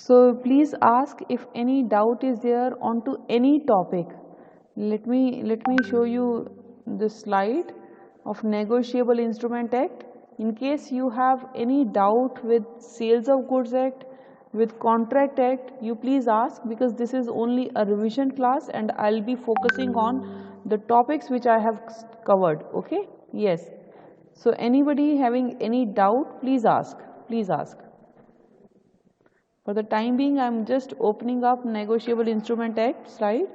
So please ask if any doubt is there onto any topic. Let me show you the slide of Negotiable Instrument Act. In case you have any doubt with Sales of Goods Act, with Contract Act, you please ask, because this is only a revision class and I'll be focusing on the topics which I have covered. Okay? Yes. So anybody having any doubt, please ask. Please ask. For the time being, I am just opening up Negotiable Instrument Act slide.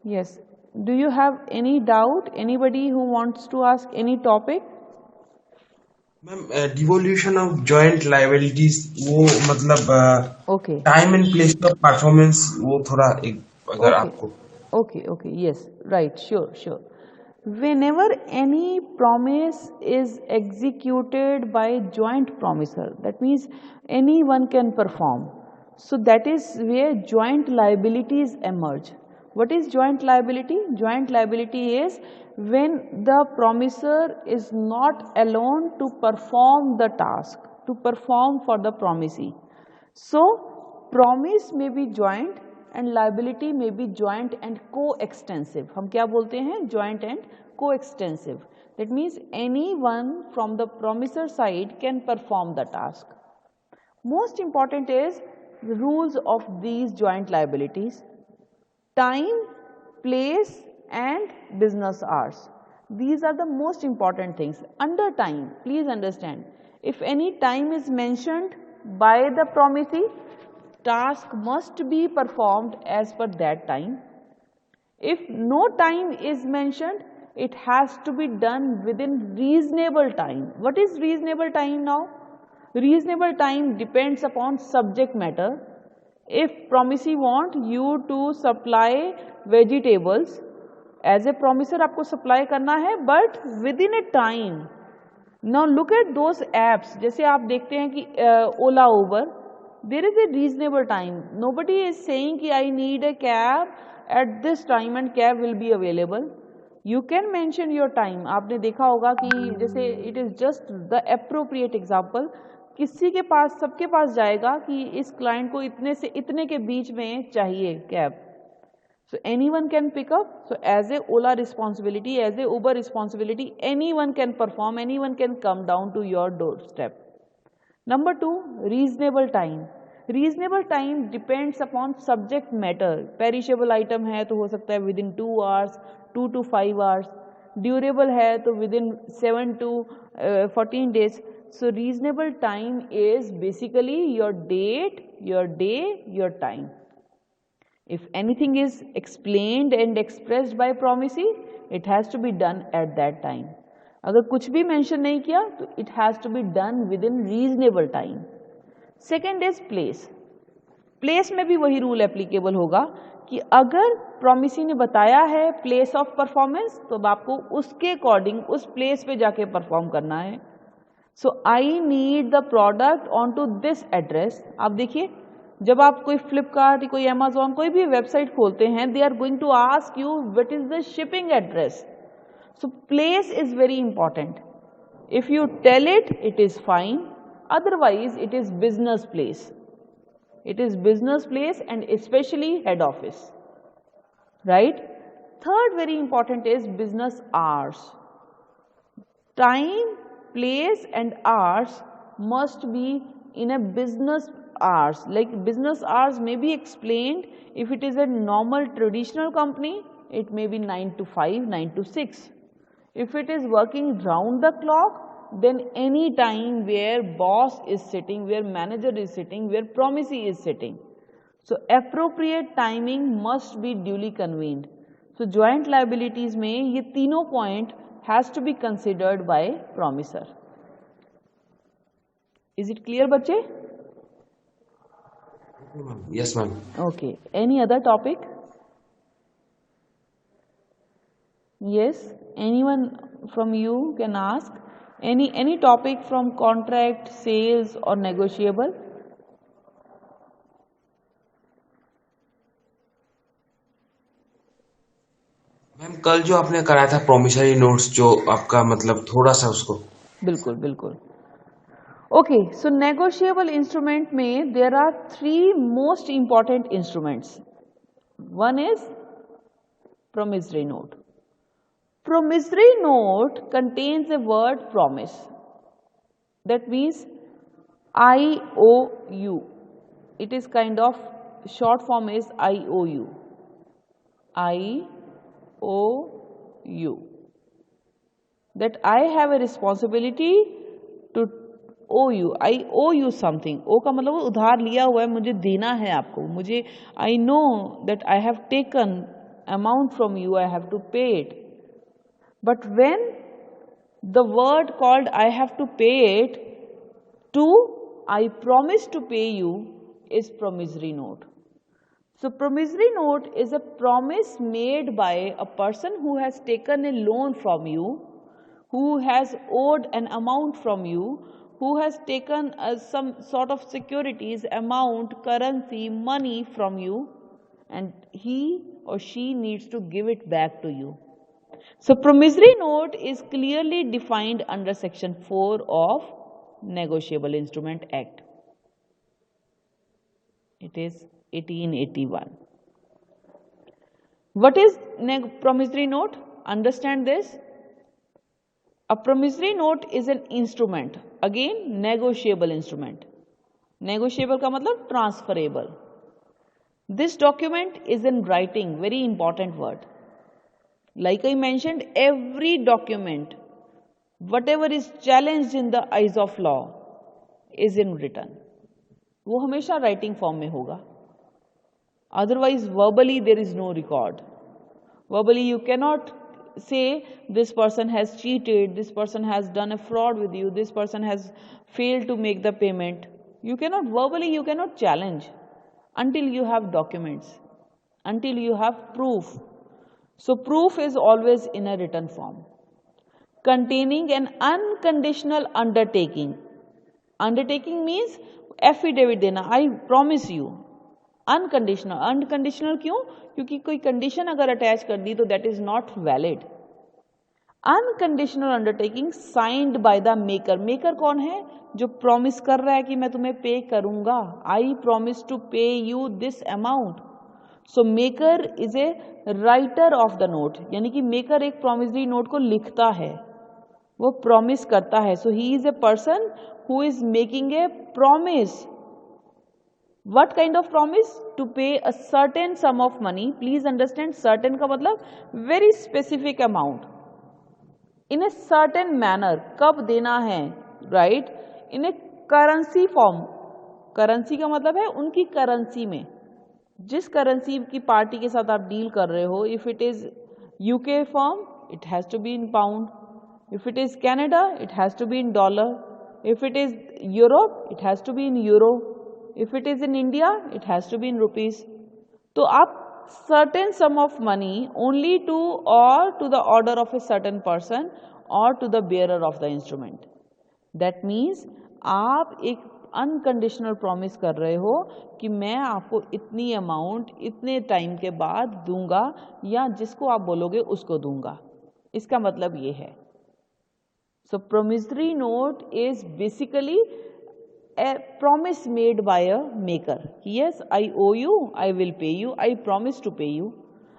Yes. Do you have any doubt? Anybody who wants to ask any topic? Ma'am devolution of joint liabilities वो मतलब Okay. Time and place of performance वो थोड़ा एक अगर Okay. आपको Okay. Yes. Right. Sure. Whenever any promise is executed by joint promisor, that means anyone can perform. So that is where joint liabilities emerge. What is joint liability? Joint liability is when the promisor is not alone to perform the task, to perform for the promisee. So promise may be joint and liability may be joint and co-extensive. हम क्या बोलते हैं? Joint and co-extensive. That means anyone from the promisor side can perform the task. Most important is the rules of these joint liabilities: time, place and business hours. These are the most important things. Under time, please understand, if any time is mentioned by the promisee, task must be performed as per that time. If no time is mentioned, it has to be done within reasonable time. What is reasonable time now? Reasonable time depends upon subject matter. If promisee want you to supply vegetables, as a promiser आपको supply करना है, but within a time. Now look at those apps. जैसे आप देखते हैं कि Ola, Uber, there is a reasonable time. Nobody is saying कि I need a cab at this time and cab will be available. You can mention your time. आपने देखा होगा कि जैसे it is just the appropriate example. किसी के पास, सबके पास जाएगा कि इस क्लाइंट को इतने से इतने के बीच में चाहिए cab. So anyone can pick up. So as a Ola responsibility, as a Uber responsibility, anyone can perform, anyone can come down to your doorstep. Number 2, reasonable time. Reasonable time depends upon subject matter. Perishable item है तो हो सकता है within 2 hours, 2 to 5 hours. Durable है तो within 7 to 14 days. So reasonable time is basically your date, your day, your time. If anything is explained and expressed by promisee, it has to be done at that time. अगर कुछ भी mention नहीं किया तो it has to be done within reasonable time. Second is place. Place में भी वही rule applicable होगा कि अगर promisee ने बताया है place of performance, तो अब आपको उसके अकॉर्डिंग उस place पे जाके परफॉर्म करना है. So I need the product onto this address. आप देखिए, जब आप कोई फ्लिपकार्ट, कोई अमेजोन, कोई भी वेबसाइट खोलते हैं, they are going to ask you what is the shipping address. So place is very important. If you tell it, it is fine, otherwise it is business place. It is business place and specially head office, right. Third very important is business hours. Time, place and hours must be in a business hours. Like business hours may be explained. If it is a normal traditional company, it may be 9 to 5, 9 to 6. If it is working round the clock, then any time where boss is sitting, where manager is sitting, where promisee is sitting. So appropriate timing must be duly convened. So joint liabilities में ये तीनों point has to be considered by promisor. Is it clear, बच्चे? Yes ma'am. Okay. Any other topic? Yes. Anyone from you can ask any topic from contract, sales or negotiable. Ma'am कल जो आपने कराया था promissory notes, जो आपका मतलब थोड़ा सा उसको बिल्कुल. Okay, so negotiable instrument में there are three most important instruments. One is promissory note. Promissory note contains the word promise. That means IOU. It is kind of short form is IOU. IOU. That I have a responsibility to owe you. I owe you something. O का मतलब उधार लिया हुआ है, मुझे देना है आपको. मुझे I know that I have taken amount from you. I have to pay it. But when the word called I have to pay it to I promise to pay you is promissory note. So promissory note is a promise made by a person who has taken a loan from you, who has owed an amount from you, who has taken some sort of securities, amount, currency, money from you, and he or she needs to give it back to you. So promissory note is clearly defined under section 4 of Negotiable Instrument Act. It is 1881. What is promissory note? Understand this. A promissory note is an instrument. Again, negotiable instrument. Negotiable का मतलब transferable. This document is in writing. Very important word. Like I mentioned, every document, whatever is challenged in the eyes of law, is in written. वो हमेशा writing form में होगा. Otherwise, verbally there is no record. Verbally you cannot say this person has cheated, this person has done a fraud with you, this person has failed to make the payment. You cannot verbally, you cannot challenge until you have documents, until you have proof. So proof is always in a written form, containing an unconditional undertaking. Undertaking means affidavit देना, I promise you. Unconditional. Unconditional क्यों? क्योंकि कोई condition अगर attach कर दी तो that is not valid. Unconditional undertaking signed by the maker. Maker कौन है? जो प्रॉमिस कर रहा है कि मैं तुम्हें पे करूंगा. आई promise to pay you this amount. So maker is a writer of the note. यानी कि मेकर एक प्रॉमिसरी नोट को लिखता है, वो प्रॉमिस करता है. So he is a person who is making a promise. What kind of promise? To pay a certain sum of money. Please understand, certain का मतलब very specific amount. In a certain manner. कब देना है? Right? In a currency form. Currency का मतलब है उनकी currency में. जिस currency की पार्टी के साथ आप डील कर रहे हो. If it is UK firm, it has to be in pound. If it is Canada, it has to be in dollar. If it is Europe, it has to be in euro. If it is in India, it has to be in rupees. तो आप certain sum of money only to or to the order of a certain person or to the bearer of the instrument. That means आप एक unconditional promise कर रहे हो कि मैं आपको इतनी amount इतने time के बाद दूंगा या जिसको आप बोलोगे उसको दूंगा. इसका मतलब ये है. So promissory note is basically a promise made by a maker. Yes, I owe you, I will pay you, I promise to pay you.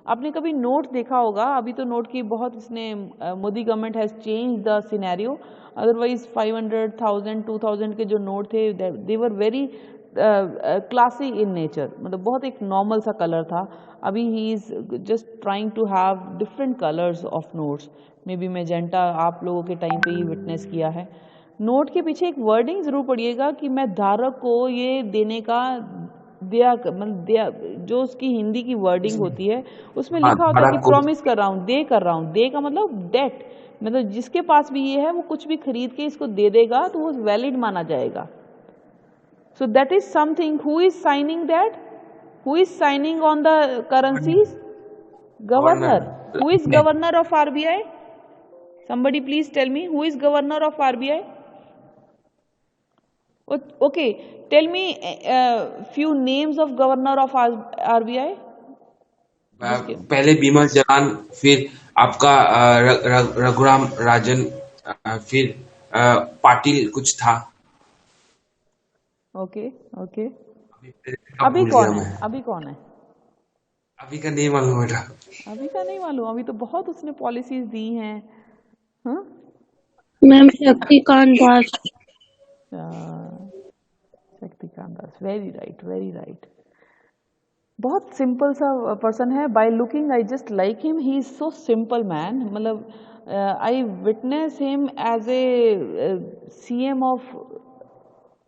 आपने कभी नोट देखा होगा. अभी तो नोट की बहुत इसने Modi government has change the scenario. Otherwise 500,000 2000 के जो नोट थे they were very classy in nature. मतलब बहुत एक नॉर्मल सा कलर था. अभी he is just trying to have different colours of notes. Maybe magenta आप लोगों के टाइम पे ही विटनेस किया है. नोट के पीछे एक वर्डिंग जरूर पढ़िएगा कि मैं धारक को ये देने का दिया, मतलब जो उसकी हिंदी की वर्डिंग होती है उसमें लिखा होता है कि प्रॉमिस कर रहा हूँ, दे कर रहा हूँ. दे का मतलब डेट, मतलब जिसके पास भी ये है वो कुछ भी खरीद के इसको दे देगा तो वो वैलिड माना जाएगा. सो that is something. Who is signing that? Who is signing on the currencies? Governor. Who is governor of RBI? Somebody please tell me who is governor of RBI? Okay, tell me few names of governor of RBI. पहले बिमल जलान, फिर आपका रघुराम राजन, फिर पाटिल कुछ था. Okay okay. अब अभी भूल गया कौन है? मैं। अभी कौन है? अभी का नहीं मालूम बेटा। अभी का नहीं मालूम? अभी तो बहुत उसने पॉलिसीज दी हैं। हाँ, ma'am Shaktikanta Das. Shaktikanta Das, very right, very right. बहुत सिंपल सा पर्सन है। By looking I just like him, he is so simple man. मतलब I witness him as a CM of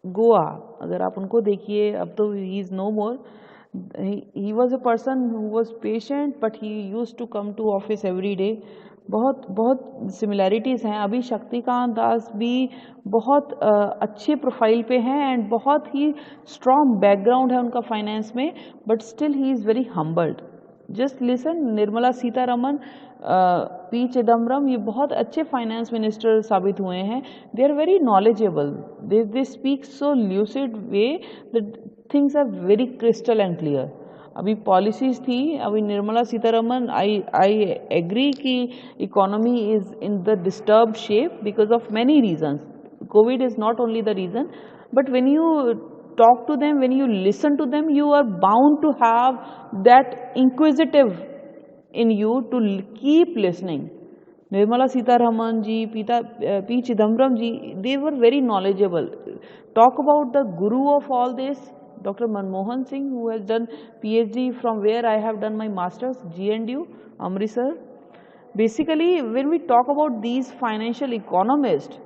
Goa. अगर आप उनको देखिए, अब तो he is no more. He was a person who was patient but he use to come to office every day. बहुत बहुत similarities हैं। अभी शक्तिकांत दास भी बहुत अच्छे प्रोफाइल पे हैं एंड बहुत ही स्ट्रॉन्ग बैकग्राउंड है उनका फाइनेंस में, but still he is very humbled. Just listen, Nirmala Sitharaman, P Chidambaram, ये बहुत अच्छे फाइनेंस मिनिस्टर साबित हुए हैं। They are very knowledgeable, they speak so lucid way, the things are very crystal and clear. अभी पॉलिसीज थी, अभी निर्मला सीतारमन, आई एग्री कि economy is in the disturb shape because of many reasons. Covid is not only the reason, but when you talk to them, when you listen to them, you are bound to have that inquisitive in you to keep listening. Nirmala Sitharaman ji, P. Chidambaram ji, they were very knowledgeable. Talk about the guru of all this, Dr. Manmohan Singh, who has done PhD from where I have done my masters, GNDU, Amritsar. Basically, when we talk about these financial economists,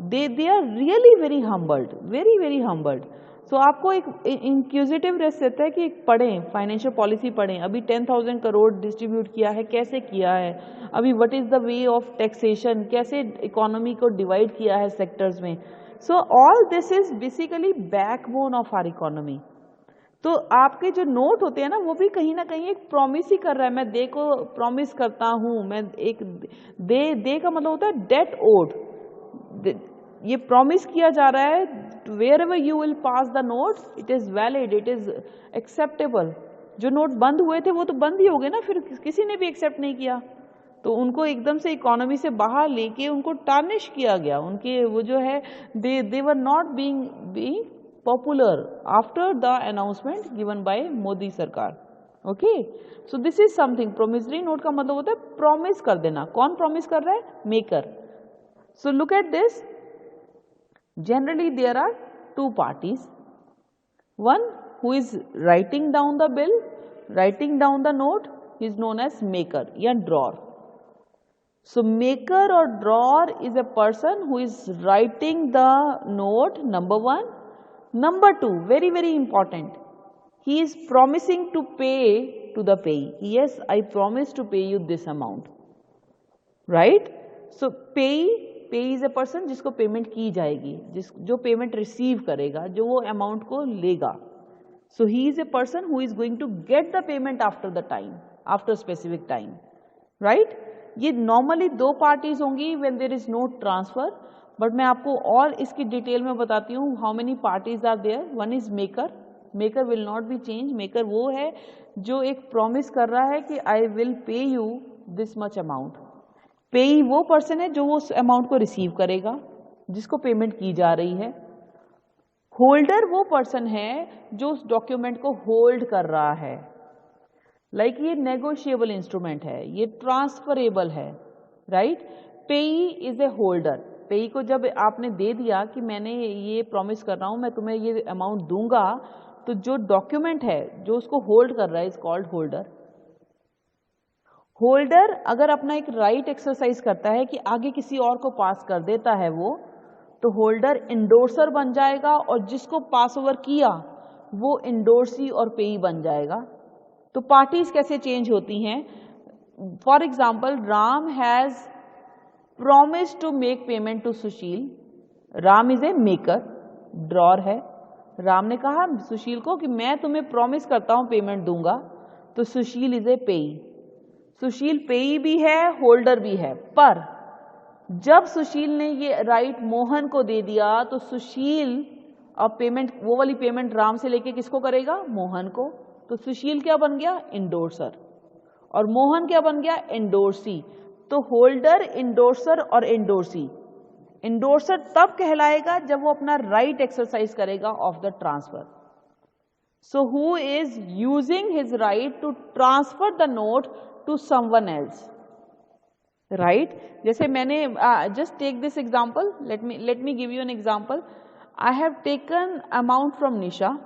they are really very humbled, very very humbled. सो आपको एक इंक्यूजिटिवनेस रहता है कि पढ़ें, financial policy पढ़ें। अभी 10,000 crore distribute किया है, कैसे किया है? अभी what is the way of taxation, कैसे इकोनॉमी को डिवाइड किया है सेक्टर्स में। So all this is basically backbone of our economy. तो आपके जो नोट होते हैं ना, वो भी कहीं ना कहीं एक प्रॉमिस ही कर रहा है। मैं दे को प्रॉमिस करता हूँ, मैं एक दे का मतलब होता है डेट ओड। ये प्रॉमिस किया जा रहा है, wherever you will pass the note, it is valid, it is acceptable. जो नोट बंद हुए थे वो तो बंद ही हो गए ना, फिर किसी ने भी एक्सेप्ट नहीं किया, तो उनको एकदम से इकोनॉमी से बाहर लेके उनको टार्निश किया गया। उनके वो जो है, they were not being popular after the announcement given by Modi सरकार। Okay, so this is something. Promissory note का मतलब होता है प्रॉमिस कर देना। कौन प्रॉमिस कर रहा है? Maker. So look at this, generally there are two parties, one who is writing down the bill, writing down the note, is known as maker या drawer. So maker or drawer is a person who is writing the note, number one. Number two, very very important, he is promising to pay to the payee. Yes, I promise to pay you this amount, right? So पे is a person जिसको payment की जाएगी, जो payment receive करेगा, जो वो amount को लेगा। So he is a person who is going to get the payment after the time, after specific time, right? ये नॉर्मली दो पार्टीज होंगी when there is no transfer, but मैं आपको और इसकी डिटेल में बताती हूँ how many parties are there. One is maker, maker will not be change. Maker वो है जो एक प्रॉमिस कर रहा है कि I will pay you this much amount. पेई वो पर्सन है जो वो उस अमाउंट को रिसीव करेगा, जिसको पेमेंट की जा रही है। होल्डर वो पर्सन है जो उस डॉक्यूमेंट को होल्ड कर रहा है। लाइक ये नेगोशिएबल इंस्ट्रूमेंट है, ये ट्रांसफरेबल है, राइट? पेई इज ए होल्डर। पेई को जब आपने दे दिया कि मैंने ये प्रॉमिस कर रहा हूं, मैं तुम्हें ये अमाउंट दूंगा, तो जो डॉक्यूमेंट है जो उसको होल्ड कर रहा है इज कॉल्ड होल्डर। होल्डर अगर अपना एक राइट एक्सरसाइज करता है कि आगे किसी और को पास कर देता है वो, तो होल्डर इंडोर्सर बन जाएगा, और जिसको पास ओवर किया वो इंडोर्सी और पेई बन जाएगा। तो पार्टीज कैसे चेंज होती हैं? For example, Ram has promise to make payment to Sushil. Ram is a maker, drawer है। राम ने कहा सुशील को कि मैं तुम्हें प्रॉमिस करता हूं पेमेंट दूंगा, तो सुशील इज ए पेई। सुशील पेई भी है, होल्डर भी है। पर जब सुशील ने ये राइट मोहन को दे दिया, तो सुशील अब पेमेंट, वो वाली पेमेंट राम से लेके किसको करेगा? मोहन को। तो सुशील क्या बन गया? इंडोर्सर। और मोहन क्या बन गया? इंडोर्सी। तो होल्डर, इंडोर्सर और इंडोर्सी, इंडोर्सर तब कहलाएगा जब वो अपना राइट एक्सरसाइज करेगा of the transfer. So who is using his right to transfer the note to someone else, right. जैसे मैंने just take this example, let me give you an example. I have taken amount from Nisha.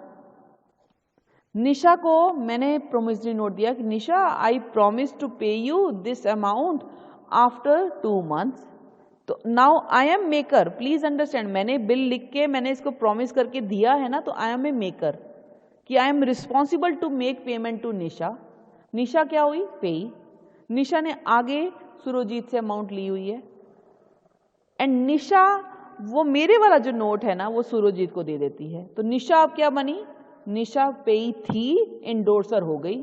Nisha को मैंने promissory note दिया कि Nisha I promise to pay you this amount after 2 months. तो now I am maker, please understand, मैंने bill लिख के मैंने इसको प्रॉमिस करके दिया है ना, तो आई एम ए मेकर कि I am responsible to make payment to Nisha. Nisha क्या हुई? पेई. निशा ने आगे सुरजीत से अमाउंट ली हुई है एंड निशा वो मेरे वाला जो नोट है ना वो सुरजीत को दे देती है. तो निशा अब क्या बनी? निशा पेई थी, इंडोर्सर हो गई.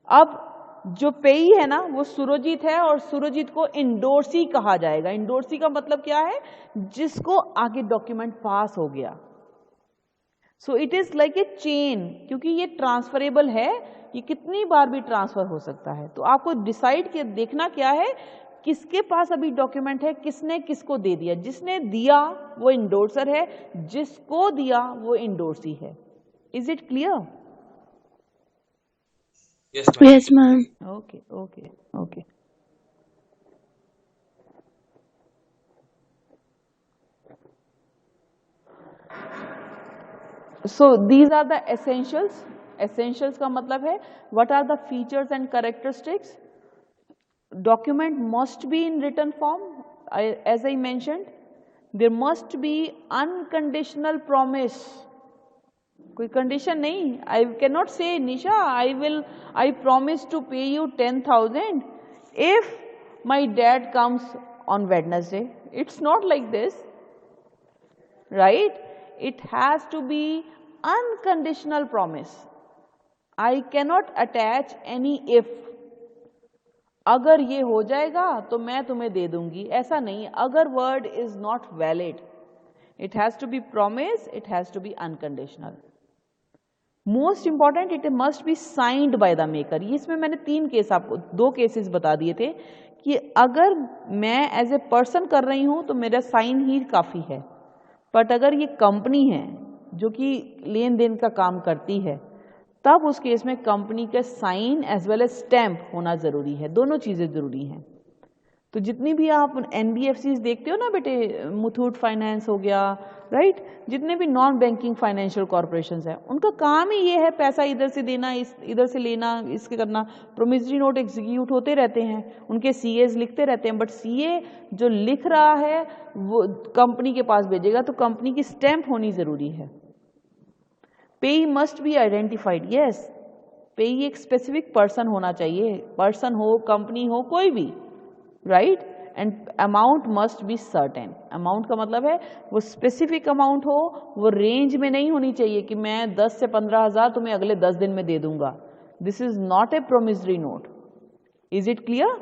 अब जो पेई है ना वो सुरजीत है और सुरजीत को इंडोर्सी कहा जाएगा. इंडोर्सी का मतलब क्या है? जिसको आगे डॉक्यूमेंट पास हो गया. So it is like a chain, क्योंकि ये ट्रांसफरेबल है, ये कितनी बार भी ट्रांसफर हो सकता है. तो आपको डिसाइड किया देखना क्या है, किसके पास अभी डॉक्यूमेंट है, किसने किसको दे दिया. जिसने दिया वो इंडोर्सर है, जिसको दिया वो इंडोर्सी है. Is it clear? Yes, ma'am. Okay okay okay. So these are the essentials. Essentials का मतलब है what are the features and characteristics. Document must be in written form. As I mentioned, there must be unconditional promise. कोई condition नहीं. I cannot say Nisha I promise to pay you 10,000 if my dad comes on Wednesday. It's not like this, right? It has to be unconditional promise. I cannot attach any if. अगर ये हो जाएगा तो मैं तुम्हें दे दूंगी, ऐसा नहीं. अगर word is not valid, it has to be promise, it has to be unconditional. Most important, it must be signed by the maker. इसमें मैंने 3 केस आपको 2 केसेस बता दिए थे कि अगर मैं एज ए पर्सन कर रही हूं तो मेरा साइन ही काफी है. बट अगर ये कंपनी है जो कि लेन देन का काम करती है, तब उस केस में कंपनी का sign as well as stamp होना जरूरी है. दोनों चीजें जरूरी हैं. तो जितनी भी आप एनबीएफसी देखते हो ना बेटे, मुथूट फाइनेंस हो गया, राइट, जितने भी नॉन बैंकिंग फाइनेंशियल कॉर्पोरेशंस हैं, उनका काम ही ये है पैसा इधर से देना, इधर से लेना, इसके करना. प्रोमिसरी नोट एग्जीक्यूट होते रहते हैं, उनके सीएज लिखते रहते हैं, बट सीए जो लिख रहा है वो कंपनी के पास भेजेगा, तो कंपनी की स्टैंप होनी जरूरी है. पेई मस्ट बी आइडेंटिफाइड. यस, पेई एक स्पेसिफिक पर्सन होना चाहिए, पर्सन हो, कंपनी हो, कोई भी, right. And amount must be certain. Amount का मतलब है वो स्पेसिफिक अमाउंट हो, वो रेंज में नहीं होनी चाहिए कि मैं 10 से 15,000 तुम्हें अगले 10 दिन में दे दूंगा. This is not a promissory note. Is it clear?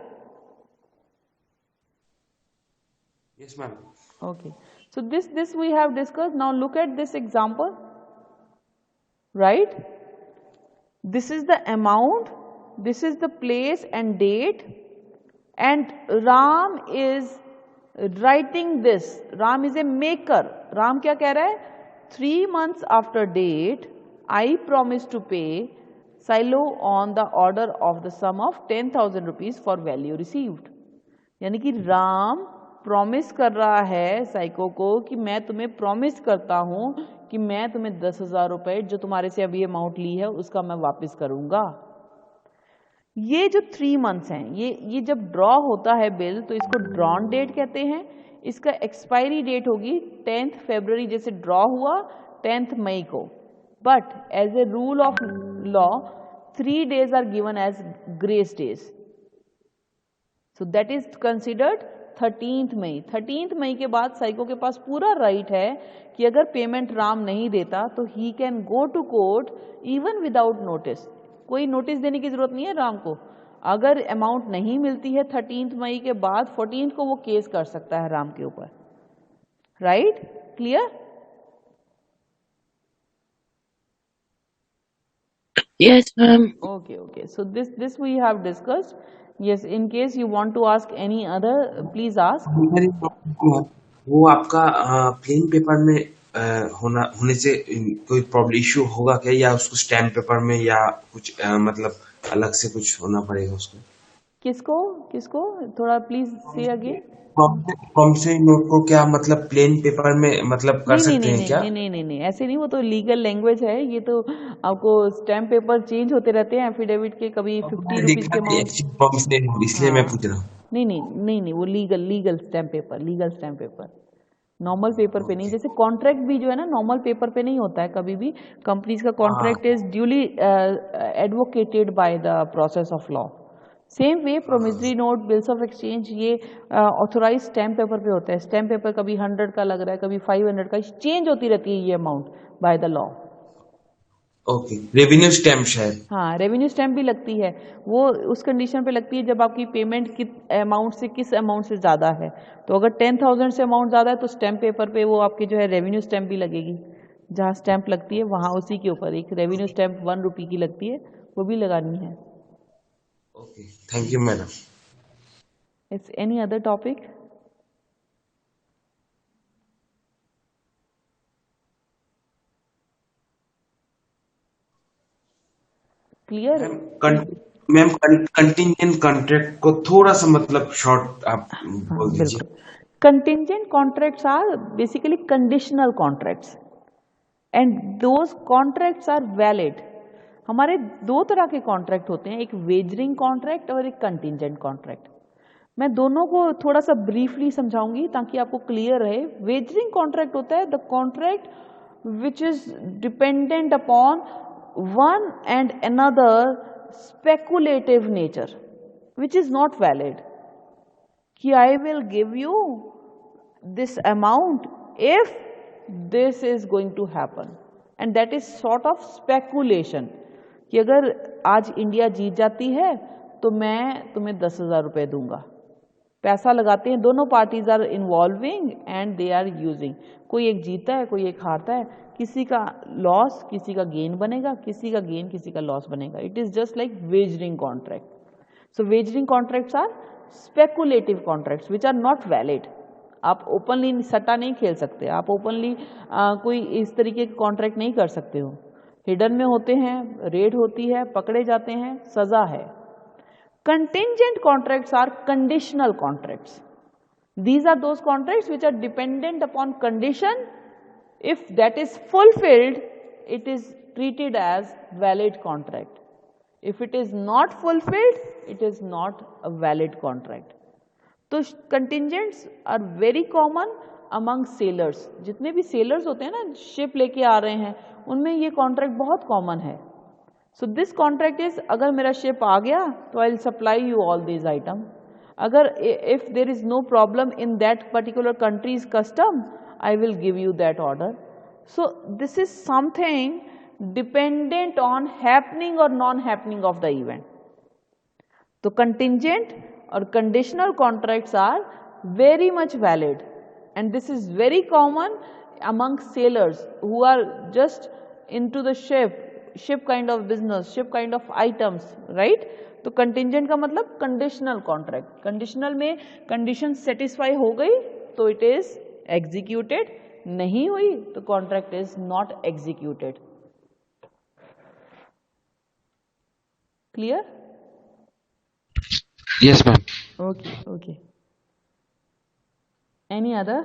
Yes, ma'am. Okay. So this we have discussed. Now look at this example, right? This is the amount, this is the place and date, and Ram is writing this. Ram is a maker. Ram क्या कह रहा है? 3 months after date, I promise to pay Silo on the order of the sum of 10,000 rupees for value received. यानी कि Ram promise कर रहा है psycho को कि मैं तुम्हें प्रॉमिस करता हूं कि मैं तुम्हें 10,000 रुपए जो तुम्हारे से अभी अमाउंट ली है उसका मैं वापस करूंगा. ये जो 3 months हैं, ये जब ड्रॉ होता है बिल तो इसको ड्रॉन डेट कहते हैं. इसका एक्सपायरी डेट होगी 10th February, जैसे ड्रॉ हुआ 10th May को. But as a rule of law 3 days are given as grace days. So that is considered 13th May. 13th May के बाद साइको के पास पूरा राइट है कि अगर पेमेंट राम नहीं देता तो he can go to court even without notice. कोई नोटिस देने की जरूरत नहीं है राम को. अगर अमाउंट नहीं मिलती है 13th May के बाद 14th को वो केस कर सकता है राम के ऊपर. Right? Clear? Yes, ma'am. Okay. So this we have discussed. Yes, in case you want to ask any other, please ask. वो आपका प्लेन पेपर में होने से कोई प्रॉब्लम इश्यू होगा क्या, या उसको स्टैम्प पेपर में, या कुछ मतलब अलग से कुछ होना पड़ेगा उसको? किसको किसको थोड़ा प्लीज से अगेन। प्रॉमिसरी नोट को क्या मतलब प्लेन पेपर में मतलब कर नहीं नहीं सकते नहीं हैं नहीं क्या? नहीं नहीं नहीं नहीं, ऐसे नहीं, वो तो लीगल लैंग्वेज है। ये तो आपको स्टैम्प पेपर चेंज होते रहते हैं एफिडेविट के, कभी मैंने 50 रुपीज देखा के कि अमाउंट। एक्चुअली प्रॉमिसरी नोट, इसलिए मैं हाँ, पूछ रहा हूँ। नहीं नहीं नहीं नहीं, वो legal legal stamp paper, legal stamp paper, normal paper पे नहीं। ओके। जैसे कॉन्ट्रैक्ट भी जो है ना, नॉर्मल पेपर पे नहीं होता है कभी भी। कंपनीज का हाँ contract is duly advocated by the process of law. Same way हाँ हाँ। Promissory note, bills of exchange, ये ऑथोराइज स्टैम्प पेपर पे होता है। स्टैम्प पेपर कभी 100 का लग रहा है, कभी 500 का, चेंज होती रहती है ये amount by the law. Okay, revenue stamp शायद। हाँ, रेवेन्यू स्टैम्प भी लगती है। वो उस कंडीशन पे लगती है जब आपकी पेमेंट किस अमाउंट से किस अमाउंट से ज़्यादा है। तो अगर 10,000 से अमाउंट ज़्यादा है तो स्टैम्प पेपर पे वो आपकी जो है रेवेन्यू स्टैम्प भी लगेगी। जहाँ स्टैम्प लगती है वहाँ उसी के ऊपर एक रेवेन्यू स्टैम्प 1 रुपये की लगती है, वो भी लगानी है। Okay, thank you madam. It's any other topic? Clear? Ma'am ma'am contingent contract को थोड़ा सा मतलब शॉर्ट आप हाँ बोल दीजिए। बिल्कुल। Contingent contracts are basically conditional contracts and those contracts are valid. हमारे दो तरह के कॉन्ट्रैक्ट होते हैं, एक वेजरिंग कॉन्ट्रैक्ट और एक कंटिंजेंट कॉन्ट्रैक्ट। मैं दोनों को थोड़ा सा ब्रीफली समझाऊंगी ताकि आपको क्लियर रहे। वेजरिंग कॉन्ट्रैक्ट होता है the contract which is dependent upon one and another speculative nature which is not valid, कि I will give you this amount if this is going to happen, and that is sort of speculation, कि अगर आज India जीत जाती है तो मैं तुम्हें 10,000 रुपये दूंगा। पैसा लगाते हैं, दोनों parties are involving and they are using. कोई एक जीतता है, कोई एक हारता है, किसी का लॉस किसी का गेन बनेगा, किसी का गेन किसी का लॉस बनेगा। It is just like wagering contract. So wagering contracts are speculative contracts which are not valid. आप ओपनली सट्टा नहीं खेल सकते, आप ओपनली कोई इस तरीके के कॉन्ट्रैक्ट नहीं कर सकते हो। हिडन में होते हैं, रेड होती है, पकड़े जाते हैं, सजा है। Contingent contracts are conditional contracts. These are those contracts which are dependent upon condition. If that is fulfilled, it is treated as valid contract. If it is not fulfilled, it is not a valid contract. तो contingents are very common among sailors. जितने भी sailors होते हैं ना, ship लेके आ रहे हैं, उनमें ये कॉन्ट्रैक्ट बहुत कॉमन है। सो दिस कॉन्ट्रैक्ट इज, अगर मेरा शिप आ गया तो I will supply you all this item. अगर if there is no problem in that particular countries custom, I will give you that order. So this is something dependent on happening और non happening of the event. तो contingent और conditional contracts are very much valid and this is very common among sailors who are just into the ship kind of business, ship kind of items, right? तो contingent का मतलब conditional contract. Conditional में condition satisfy हो गई तो it is executed, नहीं हुई तो contract is not executed. Clear? Yes ma'am. Okay okay. Any other?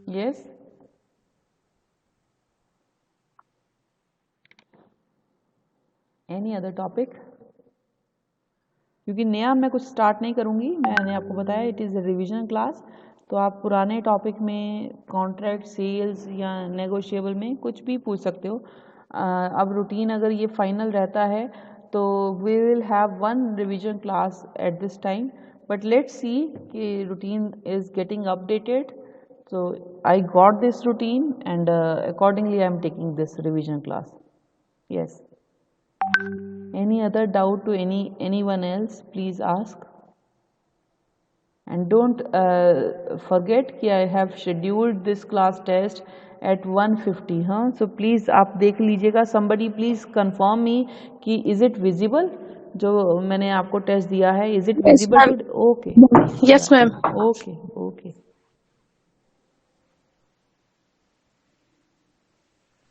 Yes. Any other topic? क्योंकि नया मैं कुछ स्टार्ट नहीं करूँगी, मैंने आपको बताया it is a revision class. तो आप पुराने टॉपिक में कॉन्ट्रैक्ट, सेल्स या नेगोशिएबल में कुछ भी पूछ सकते हो। अब रूटीन अगर ये फाइनल रहता है तो we will have one revision class at this time, but let's see कि routine is getting updated. So I got this routine and accordingly I am taking this revision class. Yes. Any other doubt to anyone else? Please ask. And don't forget कि I have scheduled this class test at 1:50. हाँ, so please आप देख लीजिएगा. Somebody please confirm me कि is it visible? जो मैंने आपको test दिया है, is it Yes, visible ma'am. To? Okay, Yes, ma'am. Okay, okay,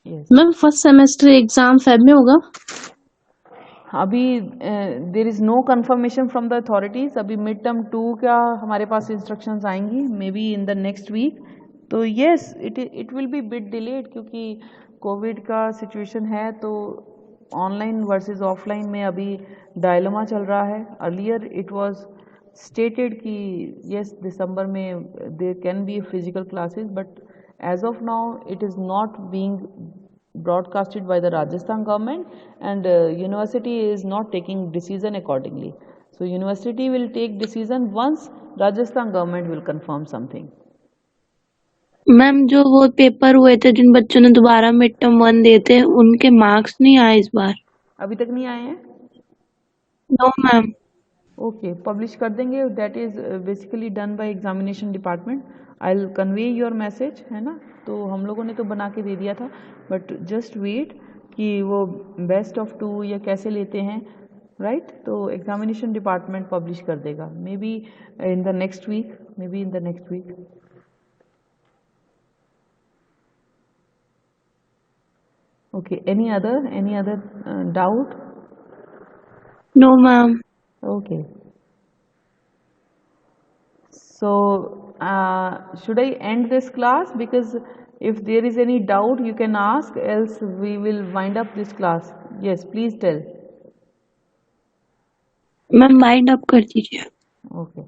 yes. Ma'am first semester exam Feb में होगा? अभी there is no confirmation from the authorities. अभी मिड टर्म 2 का हमारे पास इंस्ट्रक्शंस आएंगी may B in the next week. तो yes, it will be bit delayed, क्योंकि कोविड का सिचुएशन है। तो ऑनलाइन वर्सेस ऑफलाइन में अभी डायलमा चल रहा है। अर्लियर इट वाज स्टेटेड कि येस दिसंबर में there can be physical classes, but as of now it is not being broadcasted by the Rajasthan government, and university is not taking decision accordingly. So university will take decision once Rajasthan government will confirm something. Ma'am जो वो paper हुए थे जिन बच्चों ने दोबारा mid term 1 दिए थे उनके मार्क्स नहीं आए इस बार। अभी तक नहीं आए हैं? No ma'am. ओके, पब्लिश कर देंगे। That is basically done by examination department. I will convey your message, है ना। तो हम लोगों ने तो बना के दे दिया था, बट जस्ट वेट कि वो बेस्ट ऑफ 2 या कैसे लेते हैं, राइट। तो एग्जामिनेशन डिपार्टमेंट पब्लिश कर देगा, may be in the next week, may be in the next week. Okay, any other doubt? No ma'am. Okay. So, should I end this class? Because if there is any doubt, you can ask, else we will wind up this class. Yes, please tell. Ma'am wind up कर दीजिए। Okay.